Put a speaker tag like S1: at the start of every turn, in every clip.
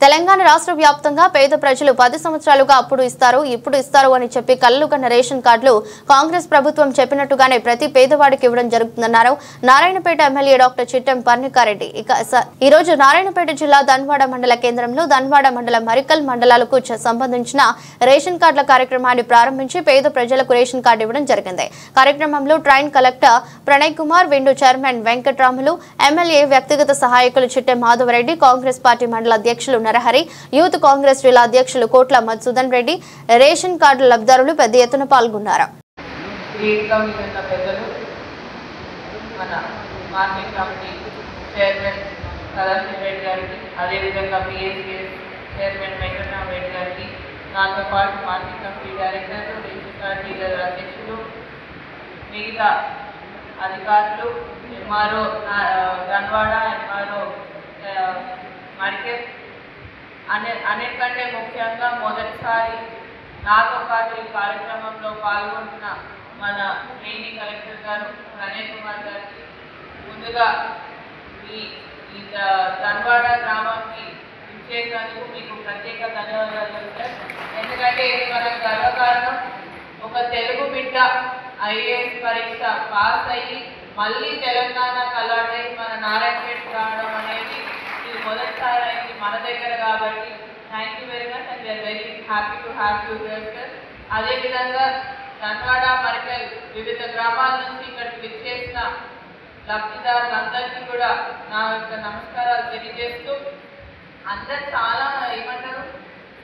S1: తెలంగాణ రాష్ట్ర వ్యాప్తంగా పేద ప్రజలు 10 సంవత్సరాలుగా అప్పుడు ఇస్తారు ఇప్పుడు ఇస్తారు అని చెప్పి కళ్ళుగన్న రేషన్ కార్డులు కాంగ్రెస్ ప్రభుత్వం చెప్పినట్టుగానే ప్రతి పేదవాడికి ఇవ్వడం జరుగుతుందన్నారు నారాయణపేట ఎమ్మెల్యే డాక్టర్ చిట్టెం పర్ణికారెడ్డి. ఈ రోజు నారాయణపేట జిల్లా ధన్వాడ మండల కేంద్రంలో ధన్వాడ మండల మరికల్ మండలాలకు సంబంధించిన రేషన్ కార్డుల కార్యక్రమాన్ని ప్రారంభించి పేద ప్రజలకు రేషన్ కార్డు ఇవ్వడం జరిగింది. కార్యక్రమంలో train collector Pranay Kumar, window chairman Venkatramulu, MLA వ్యక్తిగత సహాయకులు చిట్టెం మాధవరెడ్డి, కాంగ్రెస్ పార్టీ మండల అధ్యక్షులు నరహరి, యూత్ కాంగ్రెస్ జిల్లా అధ్యక్షులు కోట్ల మధుసూదన్ రెడ్డి, రేషన్ కార్డుల లబ్ధిదారులు పెద్ద ఎత్తున పాల్గొన్నారు.
S2: మిగతా అధికారులు, ఎంఆర్ఓ ధన్వాడ, ఎంఆర్ఓ మరికెల్ అన్నిటికంటే ముఖ్యంగా మొదటిసారి నాతో పాటు ఈ కార్యక్రమంలో పాల్గొంటున్న మన ట్రైనింగ్ కలెక్టర్ గారు ప్రణయ్ కుమార్ గారికి ముందుగా ఈ ధన్వాడ గ్రామానికి ఇచ్చేందుకు మీకు ప్రత్యేక ధన్యవాదాలు సార్. ఎందుకంటే ఇది మనకు గర్వకారణం. ఒక తెలుగు బిడ్డ ఐఏఎస్ పరీక్ష పాస్ అయ్యి మళ్ళీ తెలంగాణకు అలాట్ అయ్యి మన నారాయణపేట రావడం అనేది ఇది మొదటిసారి అయింది మన దగ్గర. కాబట్టి thank you very much and we're very happy to have you here sir. అదేవిధంగా ధన్వాడ మరికల్ వివిధ గ్రామాల నుంచి ఇక్కడికి విచ్చేసిన లబ్ధిదారులందరికీ కూడా నా యొక్క నమస్కారాలు తెలియజేస్తూ, అందరు చాలా ఏమంటారు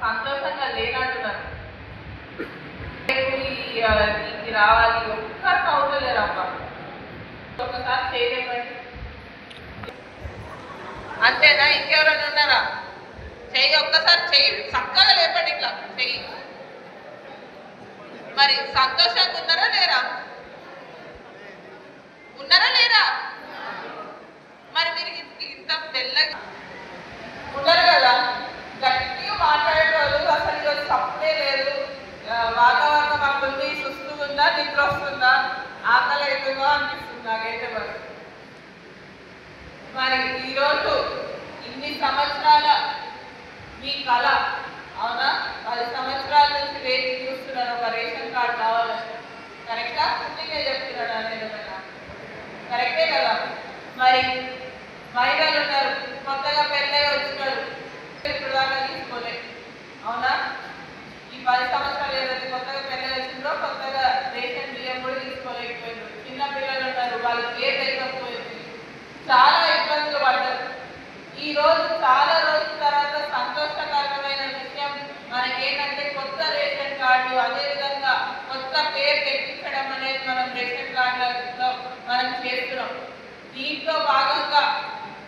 S2: సంతోషంగా లేనంటున్నారు. ఇది రావాలి ఒక్కసారి అవుతలేరు అబ్బా, ఒక్కసారి చేయలేమండి అంతేనా? ఇంకెవరైనా ఉన్నారా? చెయ్యి ఒక్కసారి చెయ్యి చక్కగా లేపండి, ఇట్లా చెయ్యి. మరి సంతోషంగా ఉన్నారా లేరా? ఉన్నారా లేరా? మరి మీరు ఇంత తెల్లగా ఉన్నారు కదా, గట్టిగా మాట్లాడేటోళ్ళు అసలు ఈరోజు తప్పే లేదు. వాతావరణం మాకుంది, సుస్తు ఉందా, నిద్ర వస్తుందా, ఆకలి అవుతుందో అనిపిస్తుంది నాకైతే. మరి ఈరోజు ఇన్ని సంవత్సరాల మీ కళ, అవునా? 10 సంవత్సరాల నుంచి వేచి చూస్తున్నారు ఒక రేషన్ కార్డు కావాలని. కరెక్టా? పుట్టినే చెప్తున్నాడు అనేది కరెక్టే కదా. మరి మహిళలు ఉన్నారు, కొత్తగా పెళ్ళై వచ్చినారు, ఇప్పుడు దాకా తీసుకోలేదు, అవునా? ఈ 10 సంవత్సరాలు ఏదైతే కొత్తగా పెళ్ళై వచ్చిందో కొత్తగా రేషన్ బియ్యం కూడా తీసుకోలేకపోయారు. చిన్న పిల్లలు ఉన్నారు, వాళ్ళకి ఏ లేకపోయింది, చాలా ఇబ్బందులు పడ్డారు. ఈ రోజు చాలా రోజుల తర్వాత సంతోషకరమైన విషయం మనకేంటంటే కొత్త రేషన్ కార్డు, అదేవిధంగా కొత్త పేరు తెప్పించడం అనేది మనం రేషన్ కార్డులలో మనం చేస్తున్నాం. దీంట్లో భాగంగా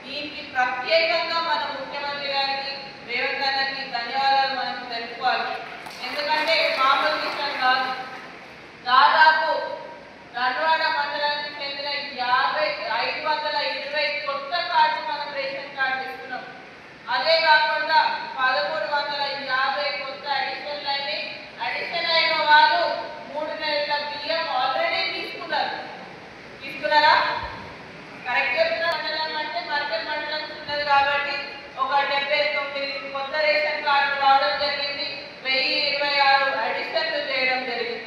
S2: దీనికి ప్రత్యేకంగా మన ముఖ్యమంత్రి గారికి, రేవంత్ అన్నకి ధన్యవాదాలు మనం తెలుసుకోవాలి. ఎందుకంటే మామూలు విషయం కాదు. దాదాపు ధన్వాడ మండలానికి చెందిన 520 కొత్త కార్డు మనం రేషన్ కార్డు ఇస్తున్నాం. అదే కాకుండా 1350 కొత్త అడిషన్ అయినాయి. అడిషన్ అయిన వాళ్ళు 3 నెలల బియ్యం ఆల్రెడీ తీసుకున్నారా? కరెక్ట్ చెప్తున్నా. మండలం అంటే మరికల్ మండలం ఉన్నది కాబట్టి ఒక 79 కొత్త రేషన్ కార్డు రావడం జరిగింది. 1026 అడిషన్లు చేయడం జరిగింది.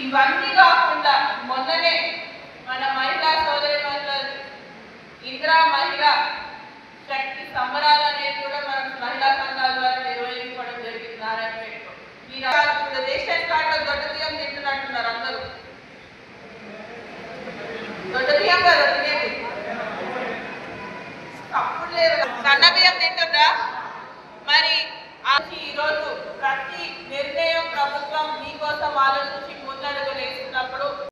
S2: ఇవన్నీ కాకుండా మొన్ననే మన మహిళా సోదరి మండలి ఇందిరా మహిళా శక్తి సంబరాలు అనేది కూడా మనం మహిళా సంఘాల ద్వారా నిర్వహించుకోవడం జరిగింది నారాయణపేటలో. మీరు రేషన్ కార్డులో దొడ్డ బియ్యం తింటున్నట్టున్నారు అందరూ. దొడ్డ బియ్యం కదా తినేది, తప్పుడు లేదు. సన్న బియ్యం తింటుందా? మరి ఈరోజు ప్రతి నిర్ణయం ప్రభుత్వం మీకోసం ఆలోచించి ముందడుగులు వేస్తున్నప్పుడు